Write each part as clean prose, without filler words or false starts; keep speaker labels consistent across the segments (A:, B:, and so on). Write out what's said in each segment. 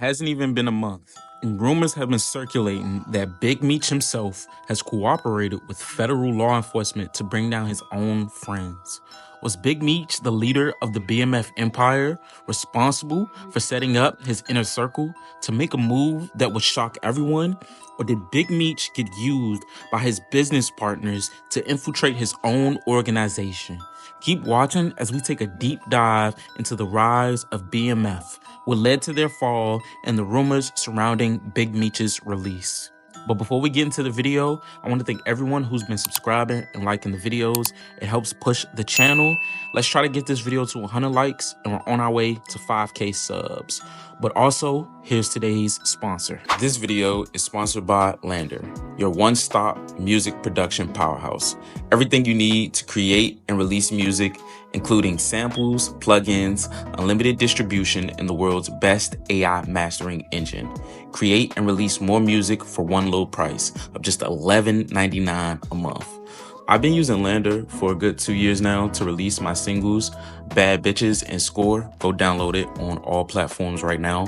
A: hasn't even been a month, and rumors have been circulating that Big Meech himself has cooperated with federal law enforcement to bring down his own friends. Was Big Meech, the leader of the BMF empire, responsible for setting up his inner circle to make a move that would shock everyone? Or did Big Meech get used by his business partners to infiltrate his own organization? Keep watching as we take a deep dive into the rise of BMF, what led to their fall, and the rumors surrounding Big Meech's release. But before we get into the video, I want to thank everyone who's been subscribing and liking the videos. It helps push the channel. Let's try to get this video to 100 likes, and we're on our way to 5K subs. But also, here's today's sponsor. This video is sponsored by Lander, your one-stop music production powerhouse. Everything you need to create and release music, including samples, plugins, unlimited distribution, and the world's best AI mastering engine. Create and release more music for one low price of just $11.99 a month. I've been using Lander for a good 2 years now to release my singles, Bad Bitches and Score. Go download it on all platforms right now.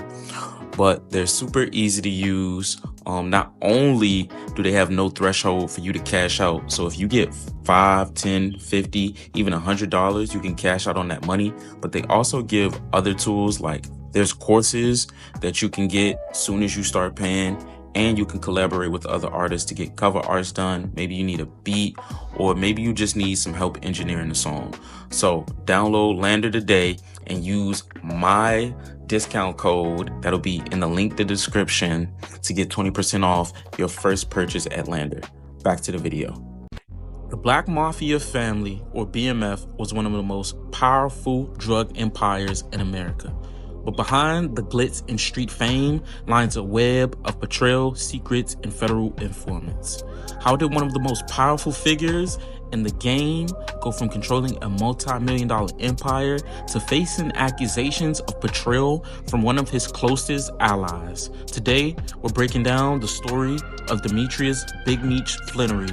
A: But they're super easy to use. Not only do they have no threshold for you to cash out, so if you get $5, $10, $50, even $100, you can cash out on that money. But they also give other tools, like there's courses that you can get as soon as you start paying, and you can collaborate with other artists to get cover arts done. Maybe you need a beat, or maybe you just need some help engineering the song. So download Lander today and use my discount code that'll be in the link in the description to get 20% off your first purchase at Lander. Back to the video. The Black Mafia family, or BMF, was one of the most powerful drug empires in America. But behind the glitz and street fame lies a web of betrayal, secrets, and federal informants. How did one of the most powerful figures in the game go from controlling a multi-million-dollar empire to facing accusations of betrayal from one of his closest allies? Today, we're breaking down the story of Demetrius Big Meech Flannery,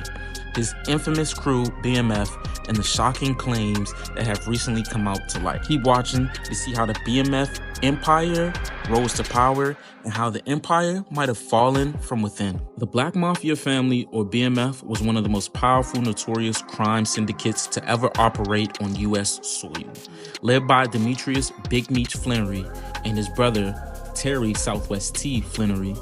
A: his infamous crew BMF, and the shocking claims that have recently come out to light. Keep watching to see how the BMF empire rose to power and how the empire might have fallen from within. The Black Mafia family, or BMF, was one of the most powerful, notorious crime syndicates to ever operate on U.S. soil. Led by Demetrius Big Meech Flannery and his brother Terry Southwest T. Flannery,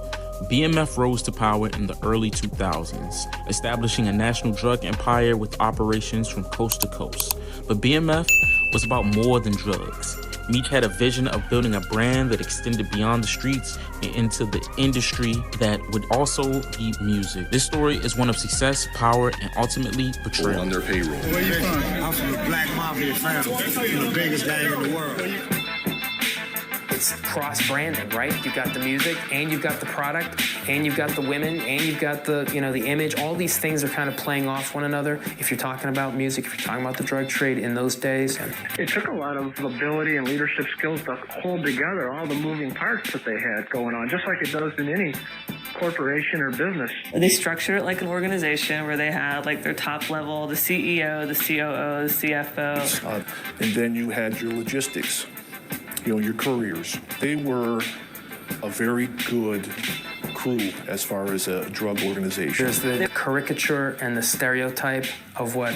A: BMF rose to power in the early 2000s, establishing a national drug empire with operations from coast to coast. But BMF was about more than drugs. Meech had a vision of building a brand that extended beyond the streets and into the industry that would also be music. This story is one of success, power, and ultimately betrayal.
B: On their payroll.
C: Where you from? I'm from the Black Mafia family, the biggest gang in the world.
D: It's cross-branding, right? You've got the music, and you've got the product, and you've got the women, and you've got the, the image. All these things are kind of playing off one another. If you're talking about music, if you're talking about the drug trade in those days.
E: It took a lot of ability and leadership skills to hold together all the moving parts that they had going on, just like it does in any corporation or business.
F: They structured it like an organization where they had like their top level, the CEO, the COO, the CFO.
B: And then you had your logistics. Your couriers. They were a very good crew as far as a drug organization.
D: There's the caricature and the stereotype of what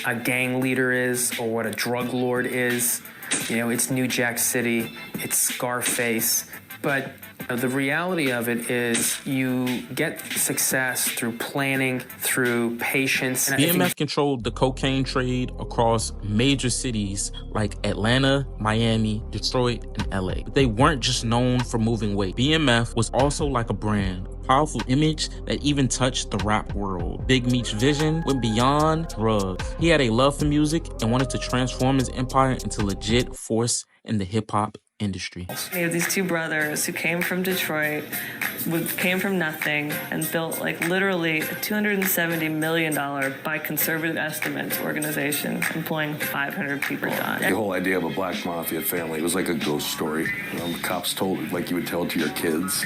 D: a gang leader is or what a drug lord is. It's New Jack City, it's Scarface. But the reality of it is you get success through planning, through patience.
A: BMF controlled the cocaine trade across major cities like Atlanta, Miami, Detroit, and LA. But they weren't just known for moving weight. BMF was also like a brand, a powerful image that even touched the rap world. Big Meech's vision went beyond drugs. He had a love for music and wanted to transform his empire into a legit force in the hip-hop industry.
F: We have these two brothers who came from Detroit, came from nothing, and built like literally a $270 million, by conservative estimates, organization employing 500 people.
B: The whole idea of a Black Mafia family was like a ghost story. The cops told it like you would tell it to your kids.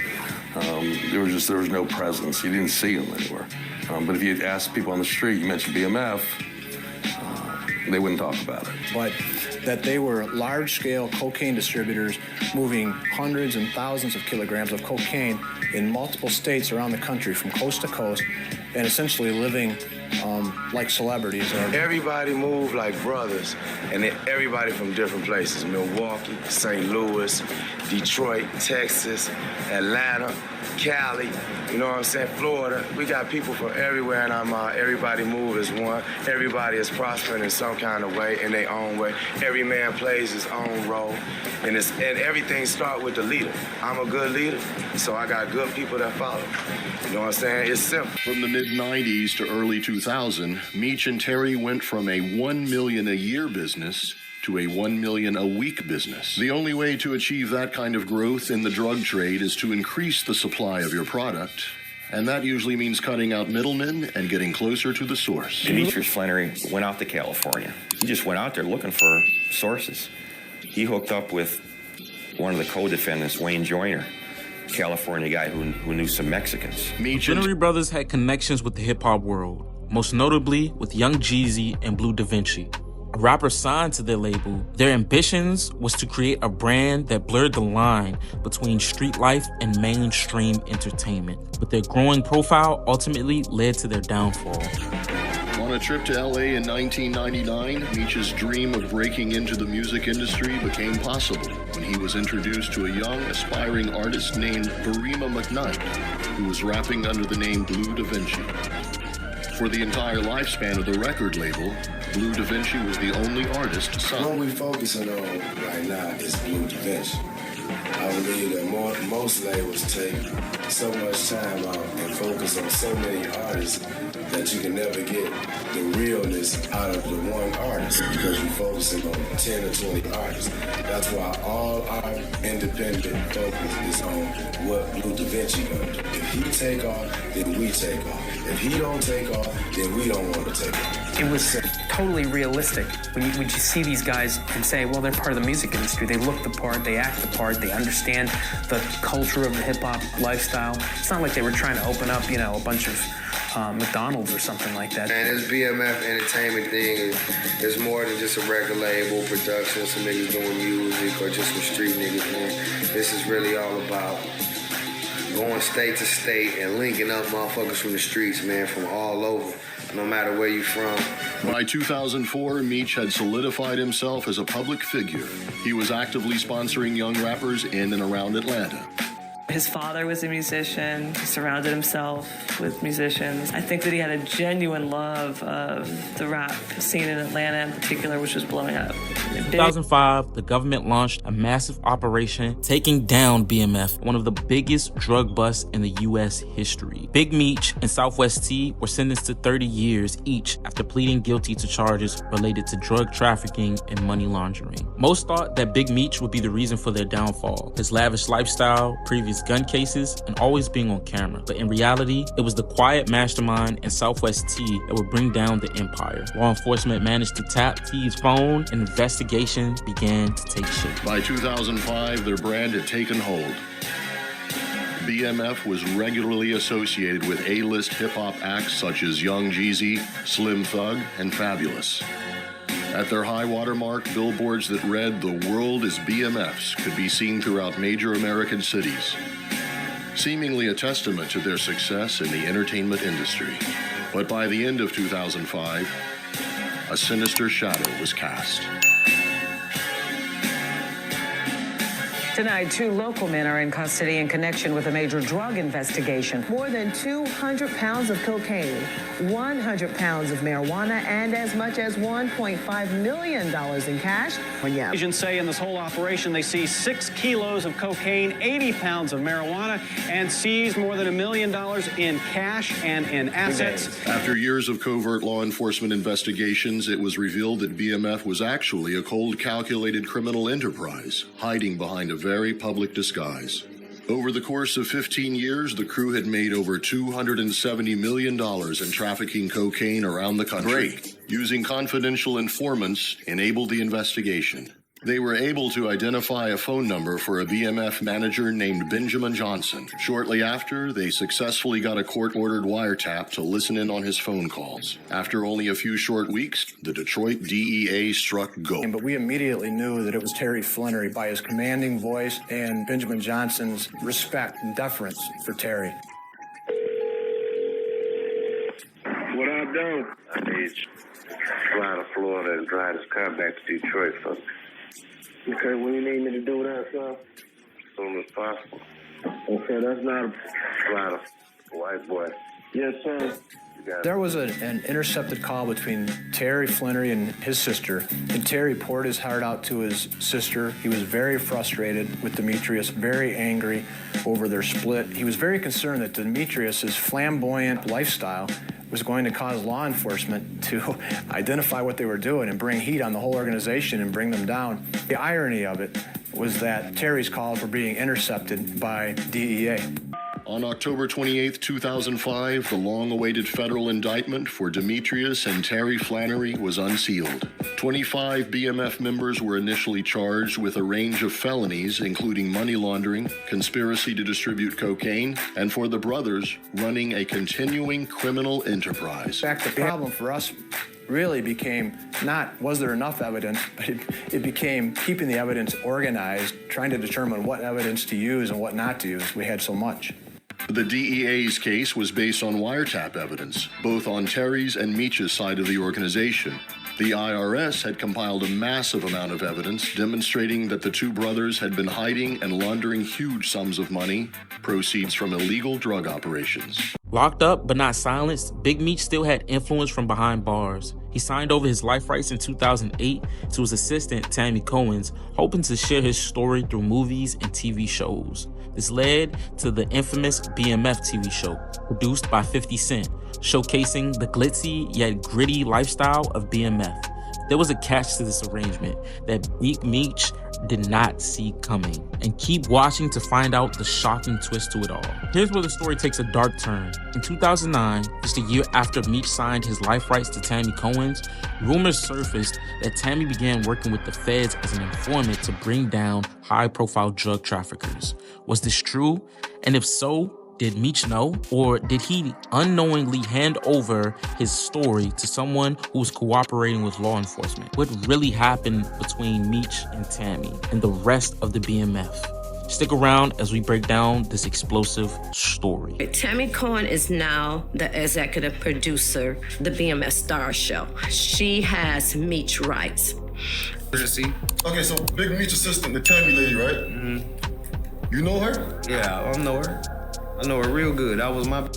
B: There was no presence. You didn't see them anywhere. But if you asked people on the street, you mentioned BMF,
G: they wouldn't talk about it.
B: But that they were large-scale cocaine distributors moving hundreds and thousands of kilograms of cocaine in multiple states around the country from coast to coast and essentially living like celebrities.
H: Everybody moved like brothers, and everybody from different places: Milwaukee, St. Louis, Detroit, Texas, Atlanta, Cali, you know what I'm saying, Florida. We got people from everywhere, and everybody move as one. Everybody is prospering in some kind of way, in their own way. Every man plays his own role, and everything starts with the leader. I'm a good leader, so I got good people that follow. You know what I'm saying? It's simple.
I: From the mid-'90s to early 2000, Meech and Terry went from a $1 million a year business to a $1 million a week business. The only way to achieve that kind of growth in the drug trade is to increase the supply of your product, and that usually means cutting out middlemen and getting closer to the source.
J: Demetrius Flannery went out to California. He just went out there looking for sources. He hooked up with one of the co-defendants, Wayne Joyner, California guy who knew some Mexicans.
A: Flannery brothers had connections with the hip-hop world, most notably with Young Jeezy and Blue Da Vinci. A rapper signed to their label, their ambitions was to create a brand that blurred the line between street life and mainstream entertainment. But their growing profile ultimately led to their downfall.
I: On a trip to LA in 1999, Meech's dream of breaking into the music industry became possible when he was introduced to a young, aspiring artist named Verima McKnight, who was rapping under the name Blue Da Vinci. For the entire lifespan of the record label, Blue Da Vinci was the only artist signed.
K: What we're focusing on right now is Blue Da Vinci. I believe that most labels take so much time out and focus on so many artists that you can never get the realness out of the one artist because you're focusing on 10 or 20 artists. That's why all our independent focus is on what Blue Da Vinci gonna do. If he take off, then we take off. If he don't take off, then we don't want to take off.
D: It was totally realistic when you see these guys and say, well, they're part of the music industry. They look the part, they act the part, they understand the culture of the hip-hop lifestyle. It's not like they were trying to open up, a bunch of McDonald's or something like that.
K: And this BMF entertainment thing is more than just a record label, production, some niggas doing music, or just some street niggas, man. This is really all about going state to state and linking up motherfuckers from the streets, man, from all over, no matter where you from.
I: By 2004, Meech had solidified himself as a public figure. He was actively sponsoring young rappers in and around Atlanta.
F: His father was a musician. He surrounded himself with musicians. I think that he had a genuine love of the rap scene in Atlanta in particular, which was blowing up.
A: In 2005, the government launched a massive operation taking down BMF, one of the biggest drug busts in the U.S. history. Big Meech and Southwest T were sentenced to 30 years each after pleading guilty to charges related to drug trafficking and money laundering. Most thought that Big Meech would be the reason for their downfall, his lavish lifestyle, previous gun cases, and always being on camera. But in reality, it was the quiet mastermind and Southwest T that would bring down the empire. Law enforcement managed to tap T's phone and investigations began to take shape.
I: By 2005, their brand had taken hold. BMF was regularly associated with A-list hip-hop acts such as Young Jeezy, Slim Thug, and Fabulous. At their high-water mark, billboards that read, "The world is BMF's," could be seen throughout major American cities, seemingly a testament to their success in the entertainment industry. But by the end of 2005, a sinister shadow was cast.
L: Tonight, 2 local men are in custody in connection with a major drug investigation. More than 200 pounds of cocaine, 100 pounds of marijuana, and as much as $1.5 million in cash.
M: Agents say in this whole operation they seized 6 kilos of cocaine, 80 pounds of marijuana, and seized more than $1 million in cash and in assets.
I: After years of covert law enforcement investigations, it was revealed that BMF was actually a cold, calculated criminal enterprise, hiding behind a very public disguise. Over the course of 15 years, the crew had made over $270 million in trafficking cocaine around the country. Using confidential informants enabled the investigation. They were able to identify a phone number for a BMF manager named Benjamin Johnson. Shortly after, they successfully got a court-ordered wiretap to listen in on his phone calls. After only a few short weeks, the Detroit DEA struck gold.
B: But we immediately knew that it was Terry Flannery by his commanding voice and Benjamin Johnson's respect and deference for Terry.
K: What up, though? I need you to fly to Florida and drive this car back to Detroit for me.
E: Okay, when you need me to do that, sir?
K: As soon as possible.
E: Okay, that's not a...
K: Fly to white boy.
E: Yes, sir.
B: There was an intercepted call between Terry Flannery and his sister, and Terry poured his heart out to his sister. He was very frustrated with Demetrius, very angry over their split. He was very concerned that Demetrius's flamboyant lifestyle was going to cause law enforcement to identify what they were doing and bring heat on the whole organization and bring them down. The irony of it was that Terry's calls were being intercepted by DEA.
I: On October 28, 2005, the long-awaited federal indictment for Demetrius and Terry Flannery was unsealed. 25 BMF members were initially charged with a range of felonies, including money laundering, conspiracy to distribute cocaine, and for the brothers, running a continuing criminal enterprise.
B: In fact, the problem for us really became not was there enough evidence, but it became keeping the evidence organized, trying to determine what evidence to use and what not to use. We had so much.
I: The DEA's case was based on wiretap evidence, both on Terry's and Meech's side of the organization. The IRS had compiled a massive amount of evidence demonstrating that the two brothers had been hiding and laundering huge sums of money, proceeds from illegal drug operations.
A: Locked up but not silenced, Big Meech still had influence from behind bars. He signed over his life rights in 2008 to his assistant, Tammy Cohen's, hoping to share his story through movies and TV shows. This led to the infamous BMF TV show, produced by 50 Cent, showcasing the glitzy yet gritty lifestyle of BMF. There was a catch to this arrangement that Big Meech did not see coming, and keep watching to find out the shocking twist to it all. Here's where the story takes a dark turn. In 2009, just a year after Meech signed his life rights to Tammy Cohen's, rumors surfaced that Tammy began working with the feds as an informant to bring down high-profile drug traffickers. Was this true? And if so, did Meech know, or did he unknowingly hand over his story to someone who was cooperating with law enforcement? What really happened between Meech and Tammy and the rest of the BMF? Stick around as we break down this explosive story.
G: Tammy Cohen is now the executive producer, the BMF Star Show. She has Meech rights.
N: Okay, so Big Meech assistant, the Tammy lady, right? Mm-hmm. You know her?
O: Yeah, I know her. I know her real good. That was my...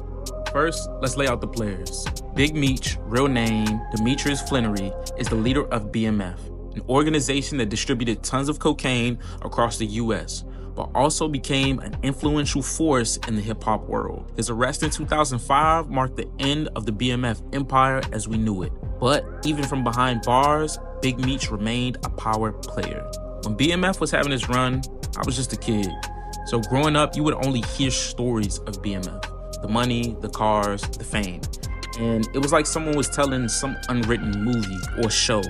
A: First, let's lay out the players. Big Meech, real name Demetrius Flannery, is the leader of BMF, an organization that distributed tons of cocaine across the U.S., but also became an influential force in the hip-hop world. His arrest in 2005 marked the end of the BMF empire as we knew it. But even from behind bars, Big Meech remained a power player. When BMF was having its run, I was just a kid. So growing up, you would only hear stories of BMF. The money, the cars, the fame. And it was like someone was telling some unwritten movie or show.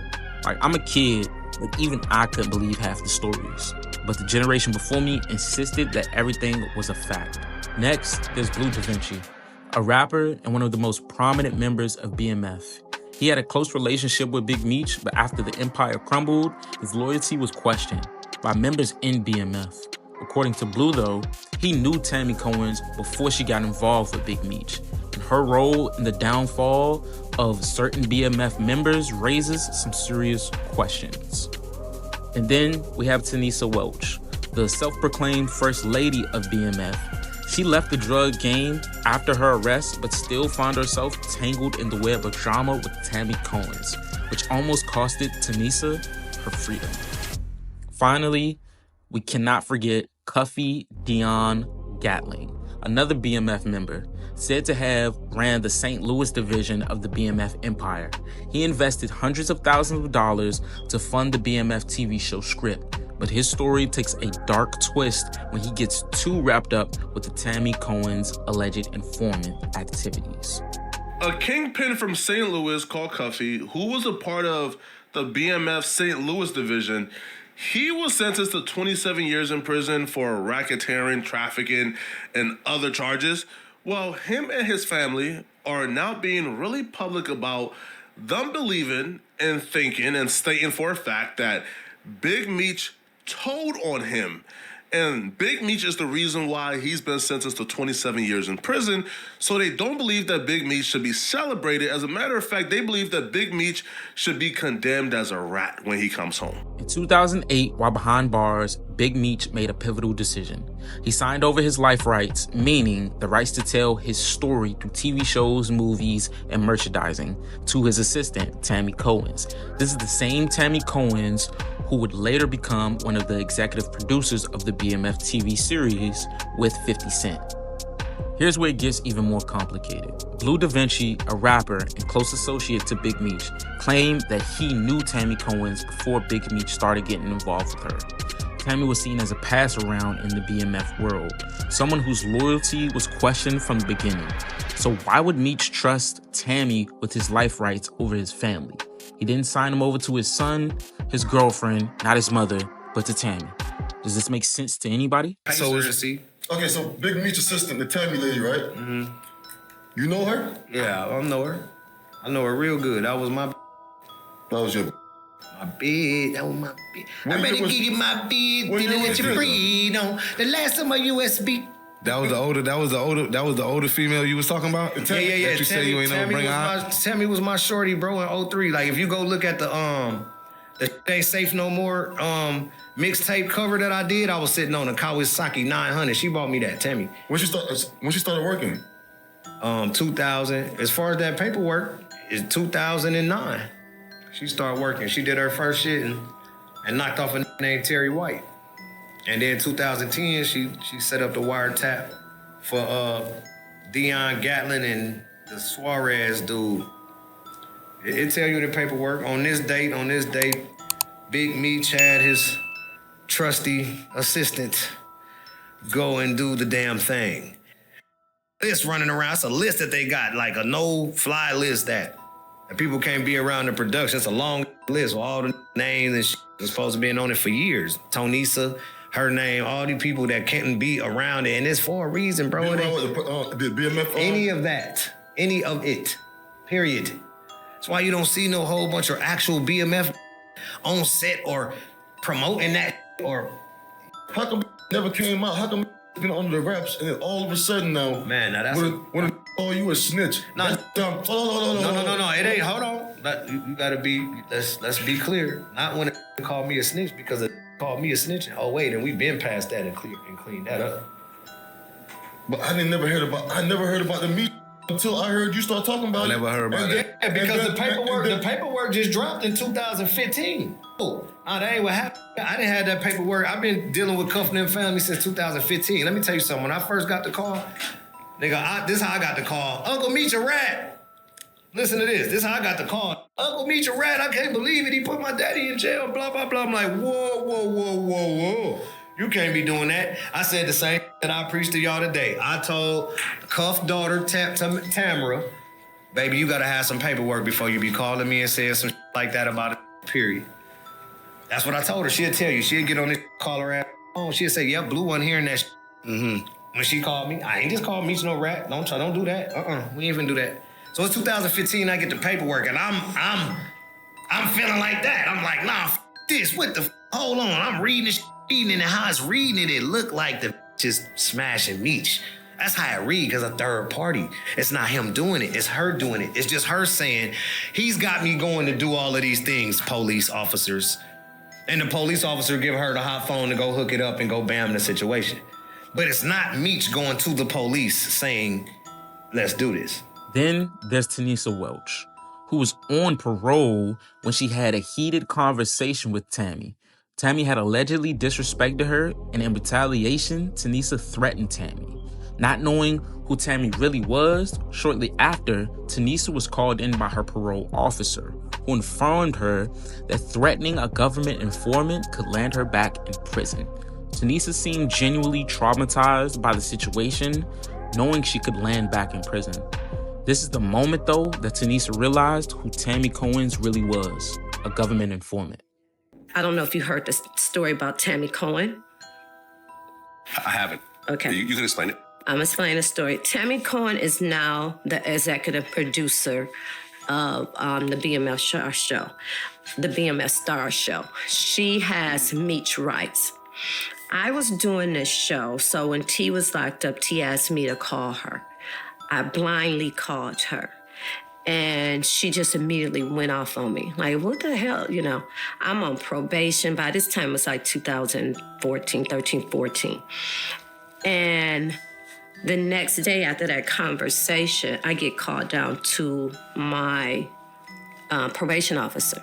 A: Like, I'm a kid, but even I couldn't believe half the stories. But the generation before me insisted that everything was a fact. Next, there's Blue Da Vinci, a rapper and one of the most prominent members of BMF. He had a close relationship with Big Meech, but after the empire crumbled, his loyalty was questioned by members in BMF. According to Blue, though, he knew Tammy Cohen's before she got involved with Big Meech. And her role in the downfall of certain BMF members raises some serious questions. And then we have Tanisa Welch, the self-proclaimed first lady of BMF. She left the drug game after her arrest, but still found herself tangled in the web of drama with Tammy Cohen's, which almost costed Tanisa her freedom. Finally, we cannot forget Cuffy Dion Gatling, another BMF member, said to have ran the St. Louis division of the BMF empire. He invested hundreds of thousands of dollars to fund the BMF TV show script, but his story takes a dark twist when he gets too wrapped up with the Tammy Cohen's alleged informant activities.
P: A kingpin from St. Louis called Cuffy, who was a part of the BMF St. Louis division, He was sentenced to 27 years in prison for racketeering, trafficking, and other charges. Well, him and his family are now being really public about them believing and thinking and stating for a fact that Big Meech told on him. And Big Meech is the reason why he's been sentenced to 27 years in prison. So they don't believe that Big Meech should be celebrated. As a matter of fact, they believe that Big Meech should be condemned as a rat when he comes home.
A: In 2008, while behind bars, Big Meech made a pivotal decision. He signed over his life rights, meaning the rights to tell his story through TV shows, movies, and merchandising, to his assistant, Tammy Cohen's. This is the same Tammy Cohen's who would later become one of the executive producers of the BMF TV series with 50 Cent. Here's where it gets even more complicated. Blue Da Vinci, a rapper and close associate to Big Meech, claimed that he knew Tammy Cohen's before Big Meech started getting involved with her. Tammy was seen as a pass-around in the BMF world, someone whose loyalty was questioned from the beginning. So why would Meech trust Tammy with his life rights over his family? He didn't sign him over to his son, his girlfriend, not his mother, but to Tammy. Does this make sense to anybody?
N: So Big Meech assistant, the Tammy lady, right?
O: Mm-hmm.
N: You know her?
O: Yeah, I know her. I know her real good. That was my...
N: That was your...
O: My bed, that was my bed.
N: When
O: I better
N: you was-
O: give you my bed,
N: when
O: didn't
N: you
O: let
N: was
O: you
N: prison?
O: breathe on. The last of my USB.
C: That was the older female you was talking about?
O: Yeah.
C: That you said you ain't never bring out?
O: Tammy was my shorty, bro, in 03. Like, if you go look at the Ain't Safe No More mixtape cover that I did, I was sitting on a Kawasaki 900. She bought me that, Tammy.
N: When she started working?
O: 2000. As far as that paperwork, it's 2009. She started working. She did her first shit and knocked off a named Terry White. And then 2010, she set up the wiretap for Dion Gatlin and the Suarez dude. It tell you in the paperwork, on this date, Big Meech had his trusty assistant go and do the damn thing. List running around, it's a list that they got, like a no-fly list that people can't be around the production. It's a long list with all the names and shit that's supposed to be on it for years. Tonisa, her name, all the people that can't be around it, and it's for a reason, bro.
N: Did BMF
O: any of it, period. That's why you don't see no whole bunch of actual BMF on set or promoting that, or
N: how come never came out? How come been under the wraps and then all of a sudden now,
O: man, now that's
N: when you a snitch?
O: No, it ain't. Hold on, you gotta be. Let's be clear. Not when it called me a snitch, because it called me a snitch. Oh wait, and we've been past that and cleaned that up.
N: But I never heard about the meat until I heard you start talking about it.
C: I never heard about it.
O: Yeah, because the paperwork just dropped in 2015. Oh, that ain't what happened. I didn't have that paperwork. I've been dealing with cuffing them family since 2015. Let me tell you something. When I first got the call, nigga, this is how I got the call. Uncle Meech a rat. Listen to this. This is how I got the call. Uncle Meech a rat. I can't believe it. He put my daddy in jail. Blah, blah, blah. I'm like, whoa. You can't be doing that. I said the same that I preached to y'all today. I told Cuff daughter Tamara, baby, you gotta have some paperwork before you be calling me and saying some like that about it, period. That's what I told her. She'll tell you. She'll get on this, call her ass. Oh, she'll say, yeah, Blue wasn't hearing that. Mm-hmm. When she called me, I ain't just called Meech no rat. Don't do that. We ain't even do that. So it's 2015, I get the paperwork, and I'm feeling like that. I'm like, nah, this, what the, hold on. I'm reading this, and how it's reading it looked like the just smashing Meech. That's how it read, because a third party. It's not him doing it, it's her doing it. It's just her saying, he's got me going to do all of these things, police officers. And the police officer give her the hot phone to go hook it up and go bam the situation. But it's not Meech going to the police saying, let's do this.
A: Then there's Tanisa Welch, who was on parole when she had a heated conversation with Tammy. Tammy had allegedly disrespected her, and in retaliation, Tanisa threatened Tammy. Not knowing who Tammy really was, shortly after, Tanisa was called in by her parole officer, who informed her that threatening a government informant could land her back in prison. Tanisa seemed genuinely traumatized by the situation, knowing she could land back in prison. This is the moment, though, that Tanisa realized who Tammy Cohen's really was, a government informant.
G: I don't know if you heard the story about Tammy Cohen.
Q: I haven't.
G: Okay.
Q: You can explain it.
G: I'm explaining the story. Tammy Cohen is now the executive producer of the BMF show, the BMF Star Show. She has Meech rights. I was doing this show, so when T was locked up, T asked me to call her. I blindly called her. And she just immediately went off on me. Like, what the hell? You know, I'm on probation. By this time, it was like 13, 14. And the next day after that conversation, I get called down to my probation officer.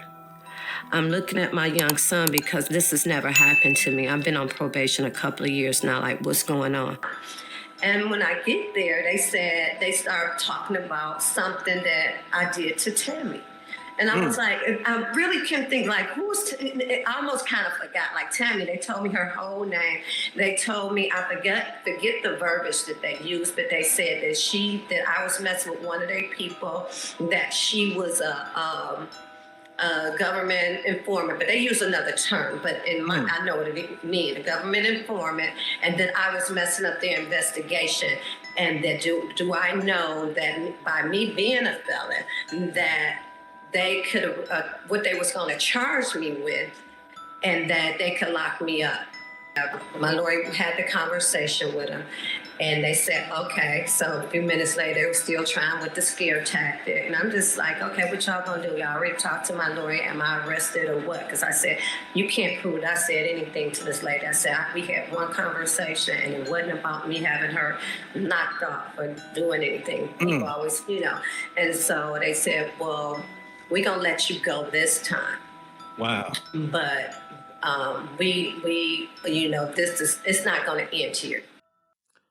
G: I'm looking at my young son because this has never happened to me. I've been on probation a couple of years now, like, what's going on? And when I get there, they started talking about something that I did to Tammy. And I was like, I really couldn't think, like, I almost kind of forgot, like, Tammy. They told me her whole name. They told me, I forget the verbiage that they used, but they said that I was messing with one of their people, that she was a government informant, but they use another term, but I know what it means, a government informant, and that I was messing up their investigation, and that do I know that by me being a felon, that they could have, what they was going to charge me with, and that they could lock me up. My lawyer had the conversation with him, and they said, okay. So a few minutes later, they were still trying with the scare tactic. And I'm just like, okay, what y'all gonna do? Y'all already talked to my lawyer. Am I arrested or what? Because I said, you can't prove that I said anything to this lady. I said, we had one conversation, and it wasn't about me having her knocked off or doing anything. People always, you know. And so they said, well, we're gonna let you go this time.
A: Wow.
G: But we you know, it's not going to end here.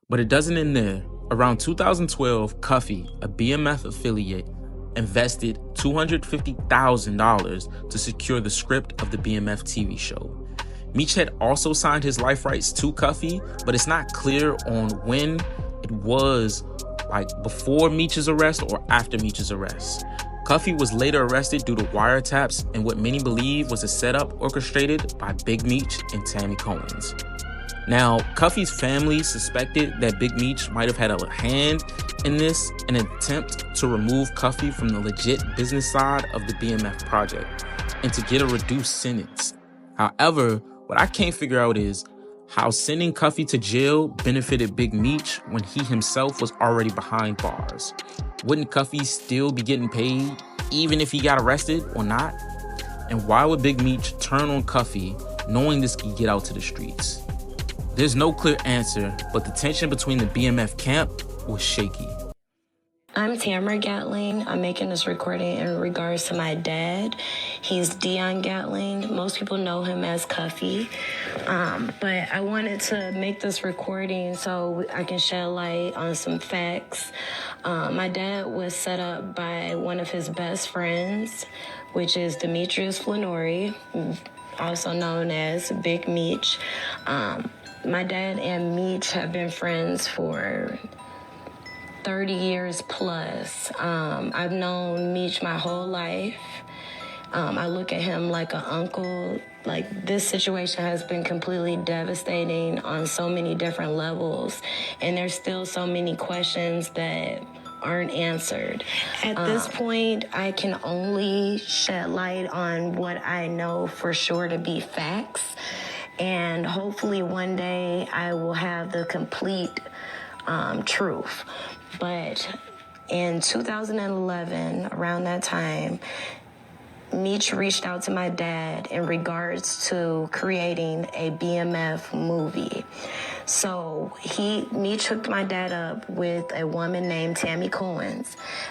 A: But it doesn't end there. Around 2012, Cuffy, a BMF affiliate, invested $250,000 to secure the script of the BMF TV show. Meech had also signed his life rights to Cuffy, but it's not clear on when it was, like before Meech's arrest or after Meech's arrest. Cuffy was later arrested due to wiretaps and what many believe was a setup orchestrated by Big Meech and Tammy Cohen's. Now, Cuffy's family suspected that Big Meech might have had a hand in this in an attempt to remove Cuffy from the legit business side of the BMF project and to get a reduced sentence. However, what I can't figure out is how sending Cuffy to jail benefited Big Meech when he himself was already behind bars. Wouldn't Cuffy still be getting paid even if he got arrested or not? And why would Big Meech turn on Cuffy knowing this could get out to the streets? There's no clear answer, but the tension between the BMF camp was shaky.
R: I'm Tamara Gatling. I'm making this recording in regards to my dad. He's Dion Gatling. Most people know him as Cuffy. But I wanted to make this recording so I can shed light on some facts. My dad was set up by one of his best friends, which is Demetrius Flannery, also known as Big Meech. My dad and Meech have been friends for 30 years plus. I've known Meech my whole life. I look at him like an uncle. Like, this situation has been completely devastating on so many different levels, and there's still so many questions that aren't answered. At this point, I can only shed light on what I know for sure to be facts, and hopefully one day I will have the complete truth. But in 2011, around that time, Meech reached out to my dad in regards to creating a BMF movie. So Meech hooked my dad up with a woman named Tammy Cohen.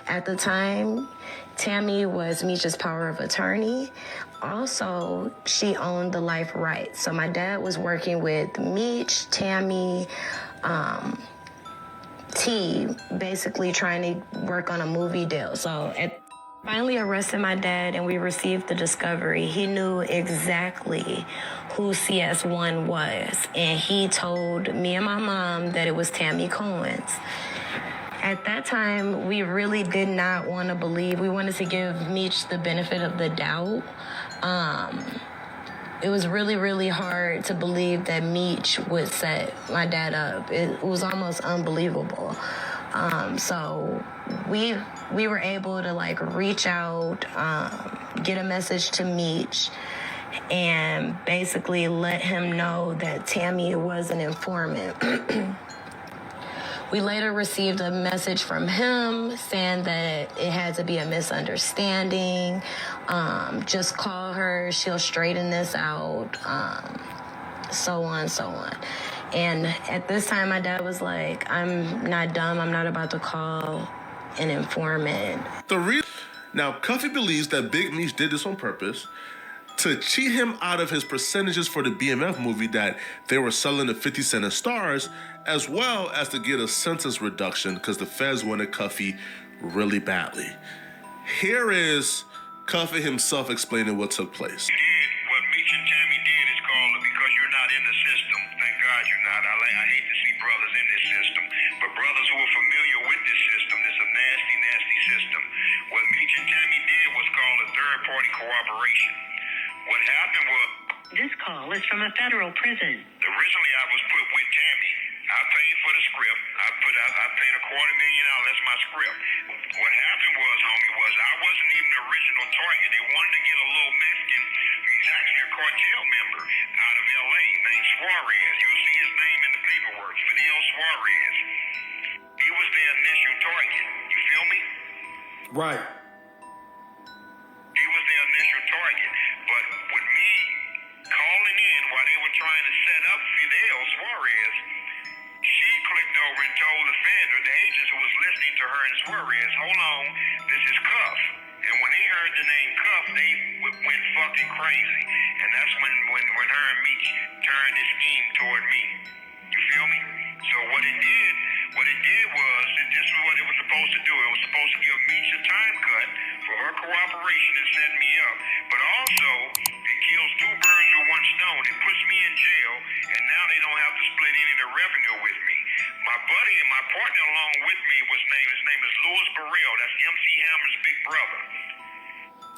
R: At the time, Tammy was Meech's power of attorney. Also, she owned the life rights. So my dad was working with Meech, Tammy, T, basically trying to work on a movie deal. So finally arrested my dad and we received the discovery. He knew exactly who CS1 was, and he told me and my mom that it was Tammy Cohen. At that time, we really did not want to believe. We wanted to give Meech the benefit of the doubt. It was really, really hard to believe that Meech would set my dad up. It was almost unbelievable. So we were able to like reach out, get a message to Meech, and basically let him know that Tammy was an informant. We later received a message from him saying that it had to be a misunderstanding. Just call her, she'll straighten this out, so on, so on. And at this time, my dad was like, I'm not dumb, I'm not about to call an informant.
P: Now, Cuffy believes that Big Meech did this on purpose to cheat him out of his percentages for the BMF movie that they were selling to 50 Cent and Stars, as well as to get a sentence reduction because the feds wanted Cuffy really badly. Here is Cuffy himself explaining what took place.
S: What Meech and Tammy did is called it because you're not in the system. Thank God you're not. I hate to see brothers in this system, but brothers who are familiar with this system, it's a nasty, nasty system. What Meech and Tammy did was called a third-party cooperation. What happened was...
T: This call is from a federal prison.
S: Originally, I was put with Tammy. I paid for the script. I paid $250,000. That's my script. What happened was, homie, I wasn't even the original target. They wanted to get a little Mexican. He's actually a cartel member out of L.A. named Suarez. You'll see his name in the paperwork. Fidel Suarez. He was their initial target. You feel me?
O: Right.
S: He was their initial target. But with me calling in while they were trying to set up Fidel Suarez, she clicked over and told the agents who was listening to her and Suarez, hold on, this is Cuff. And when they heard the name Cuff, they went fucking crazy. And that's when her and Meech turned this scheme toward me. You feel me? So what it did was, and this is what it was supposed to do. It was supposed to give Meech a time cut for her cooperation and set me up. But also, it kills two birds with one stone. It puts me in jail, and now they don't have to split any of the revenue with me. My buddy and my partner along with me his name is Louis Burrell. That's MC Hammer's big brother.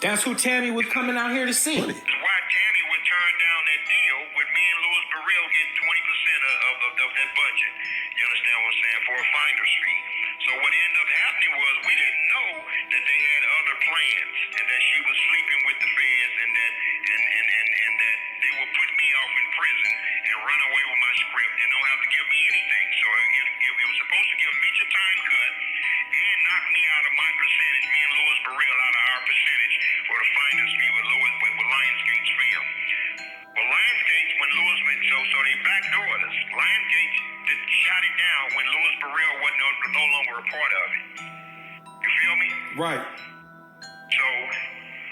D: That's who Tammy was coming out here to see.
S: That's why Tammy would turn down that deal with me and Louis Burrell getting 20% of that budget. You understand what I'm saying? For a finder's fee. So what ended up happening was we didn't know that they had other plans and that she was sleeping with the feds and that they would put me off in prison and run away with my script and don't have to give me anything. So it was supposed to give Meech a time cut and knock me out of my percentage, me and Louis Burrell out of our percentage for the finder's fee with Lionsgate's film. Well, Lionsgate, when Louis went, so they backdoored us. Lionsgate shot it down when Louis Burrell was no longer a part of it. You feel me?
O: Right.
S: So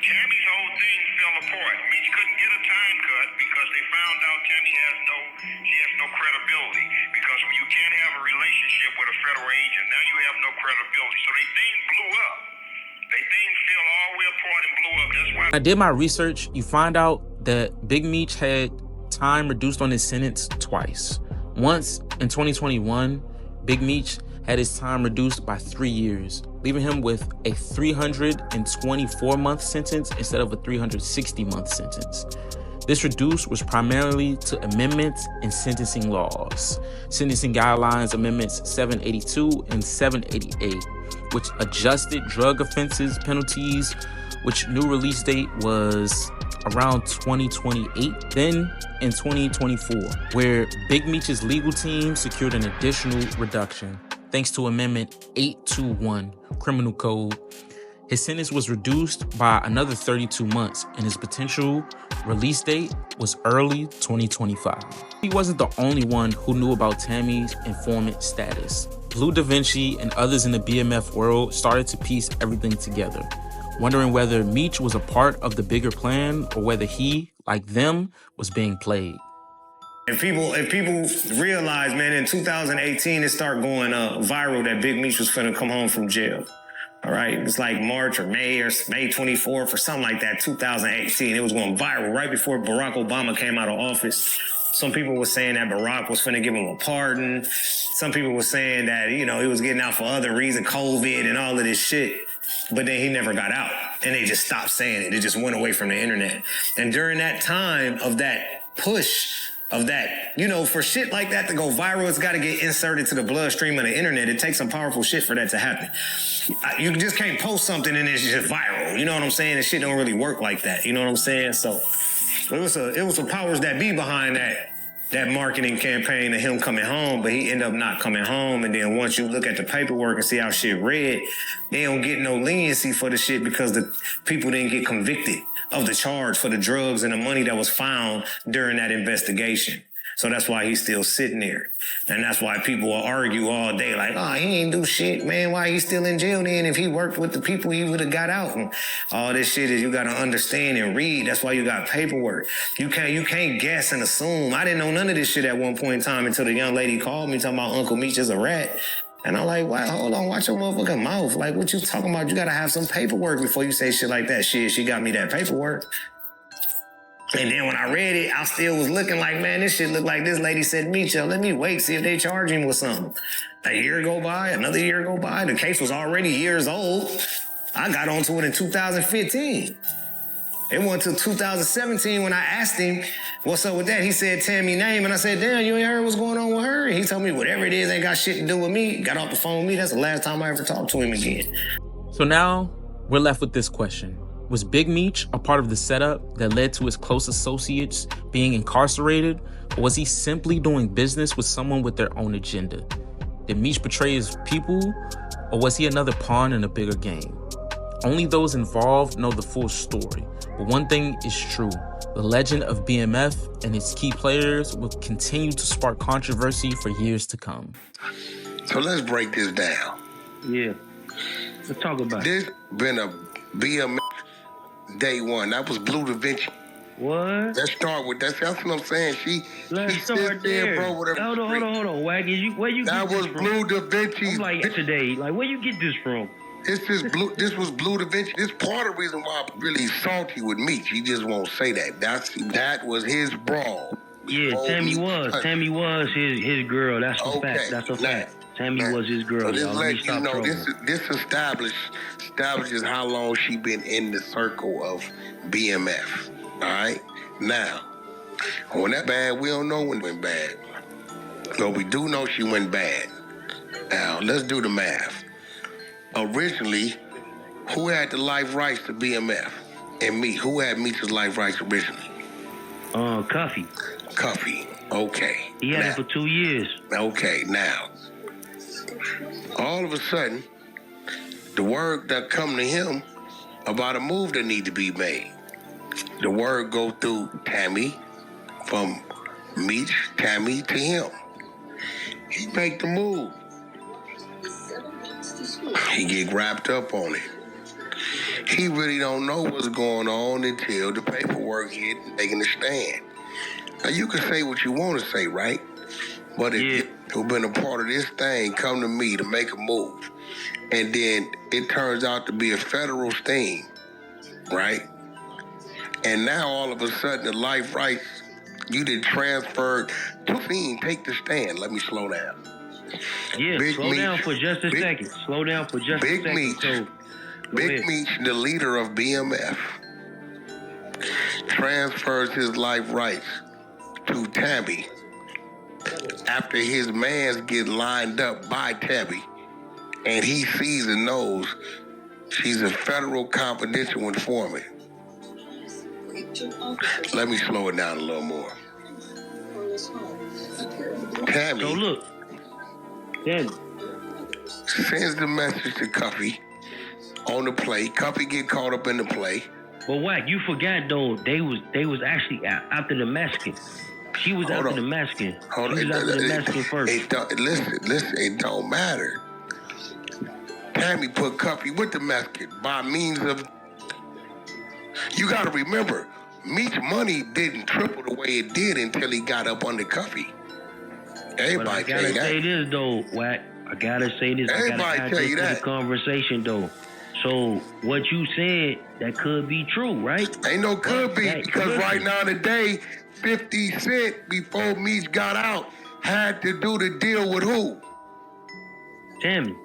S: Tammy's whole thing fell apart. Meech couldn't get a time cut because they found out Tammy has no credibility. Because when you can't have a relationship with a federal agent, now you have no credibility. So they thing blew up. They thing fell all the way apart and blew up. That's why
A: I did my research. You find out that Big Meech had time reduced on his sentence twice. Once in 2021, Big Meech had his time reduced by 3 years, leaving him with a 324-month sentence instead of a 360-month sentence. This reduce was primarily to amendments in sentencing laws, Sentencing Guidelines Amendments 782 and 788, which adjusted drug offenses penalties, which new release date was around 2028, then in 2024, where Big Meech's legal team secured an additional reduction thanks to Amendment 821 Criminal Code. His sentence was reduced by another 32 months, and his potential release date was early 2025. He wasn't the only one who knew about Tammy's informant status. Blue Da Vinci and others in the BMF world started to piece everything together, wondering whether Meech was a part of the bigger plan or whether he, like them, was being played.
O: If people realize, man, in 2018, it started going viral that Big Meech was finna come home from jail. All right, it was like March or May 24th or something like that, 2018. It was going viral right before Barack Obama came out of office. Some people were saying that Barack was finna give him a pardon. Some people were saying that, he was getting out for other reasons, COVID and all of this shit. But then he never got out. and they just stopped saying it. It just went away from the internet. And during that time of that push of that, you know, for shit like that to go viral, it's got to get inserted to the bloodstream of the internet. It takes some powerful shit for that to happen. You just can't post something and it's just viral. You know what I'm saying? And shit don't really work like that. You know what I'm saying? So it was some powers that be behind that marketing campaign of him coming home, but he ended up not coming home. And then once you look at the paperwork and see how shit read, they don't get no leniency for the shit because the people didn't get convicted of the charge for the drugs and the money that was found during that investigation. So that's why he's still sitting there. And that's why people will argue all day like, oh, he ain't do shit, man. Why he still in jail then? If he worked with the people, he would have got out. And all this shit is you got to understand and read. That's why you got paperwork. You can't guess and assume. I didn't know none of this shit at one point in time until the young lady called me talking about Uncle Meech is a rat. And I'm like, wow, hold on, watch your motherfucking mouth. Like, what you talking about? You got to have some paperwork before you say shit like that. Shit, she got me that paperwork. And then when I read it, I still was looking like, man, this shit look like this lady said, Meech, let me wait, see if they charge him with something. A year go by, another year go by. The case was already years old. I got onto it in 2015. It wasn't until 2017 when I asked him, what's up with that? He said, Tammy name. And I said, damn, you ain't heard what's going on with her? And he told me whatever it is ain't got shit to do with me. Got off the phone with me. That's the last time I ever talked to him again.
A: So now we're left with this question. Was Big Meech a part of the setup that led to his close associates being incarcerated? Or was he simply doing business with someone with their own agenda? Did Meech betray his people? Or was he another pawn in a bigger game? Only those involved know the full story. But one thing is true. The legend of BMF and its key players will continue to spark controversy for years to come.
U: So let's break this down.
V: Yeah. Let's talk about
U: this. Been a BMF day one. That was Blue Da Vinci.
V: What?
U: Let's start with that. That's what I'm saying. She
V: start there,
U: bro. Whatever.
V: Hold on, Waggy. Where you
U: that
V: get
U: was
V: this
U: Blue
V: from?
U: Da Vinci.
V: I'm like today. Like, where you get this from?
U: This was Blue Da Vinci. This part of the reason why I'm really salty with Meech. He just won't say that. That was his brawl.
V: Yeah, Tammy was his girl. That's a fact. That's a fact. Tammy was his girl.
U: So this let you know, this establishes how long she been in the circle of BMF. All right? Now, when that bad, we don't know when it went bad. But we do know she went bad. Now, let's do the math. Originally, who had the life rights to BMF? And me. Who had Meech's life rights originally?
V: Cuffy.
U: Cuffy. Okay.
V: He had it for 2 years.
U: Okay, now. All of a sudden, the word that come to him about a move that need to be made. The word go through Tammy, from Meech, Tammy to him. He make the move. He get wrapped up on it. He really don't know what's going on until the paperwork hit and taking a stand. Now you can say what you want to say, right? But if you've been a part of this thing, come to me to make a move. And then it turns out to be a federal sting, right? And now all of a sudden the life rights, you did transferred to Fiend, take the stand. Let me slow down.
V: Yeah, slow down for just a second. Slow down for just a second.
U: Big Meech, the leader of BMF, transfers his life rights to Tammy after his mans get lined up by Tammy, and he sees and knows she's a federal confidential informant. Let me slow it down a little more. Tammy.
V: So look. Tammy
U: sends the message to Cuffy on the play. Cuffy get caught up in the play.
V: But Wack, you forgot though, they was actually after the Mexican. She was after the Mexican. She was after the Mexican first.
U: Listen, it don't matter. Tammy put Cuffy with the Mexican by means of. You got to remember, Meech money didn't triple the way it did until he got up under Cuffy. Everybody tell you that.
V: I gotta say this though, Wack. I gotta say this.
U: Everybody tell you that.
V: The conversation though. So what you said, that could be true, right?
U: Ain't no could be, because right now today, 50 Cent, before Meech got out, had to do the deal with who?
V: Tammy.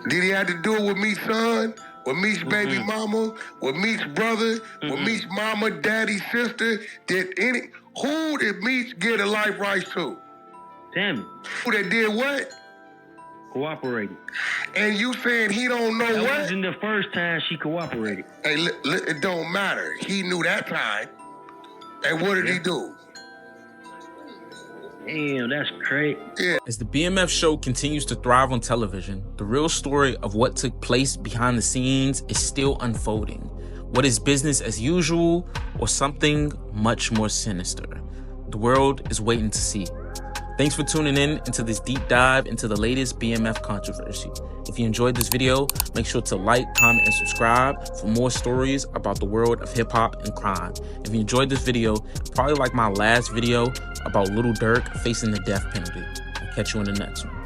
U: Did he have to do it with Meech's son? with Meech's baby mama, with Meech's brother, with Meech's mama, daddy, sister. Who did Meech get a life rights to?
V: Tammy.
U: Who that did what?
V: Cooperated.
U: And you saying he don't know
V: that
U: what?
V: That wasn't the first time she cooperated.
U: Hey, it don't matter. He knew that time. And what did he do?
V: Damn, that's great.
U: Yeah.
A: As the BMF show continues to thrive on television, the real story of what took place behind the scenes is still unfolding. What is business as usual or something much more sinister? The world is waiting to see. Thanks for tuning in into this deep dive into the latest BMF controversy. If you enjoyed this video, make sure to like, comment, and subscribe for more stories about the world of hip hop and crime. If you enjoyed this video, probably like my last video about Lil Durk facing the death penalty. I'll catch you in the next one.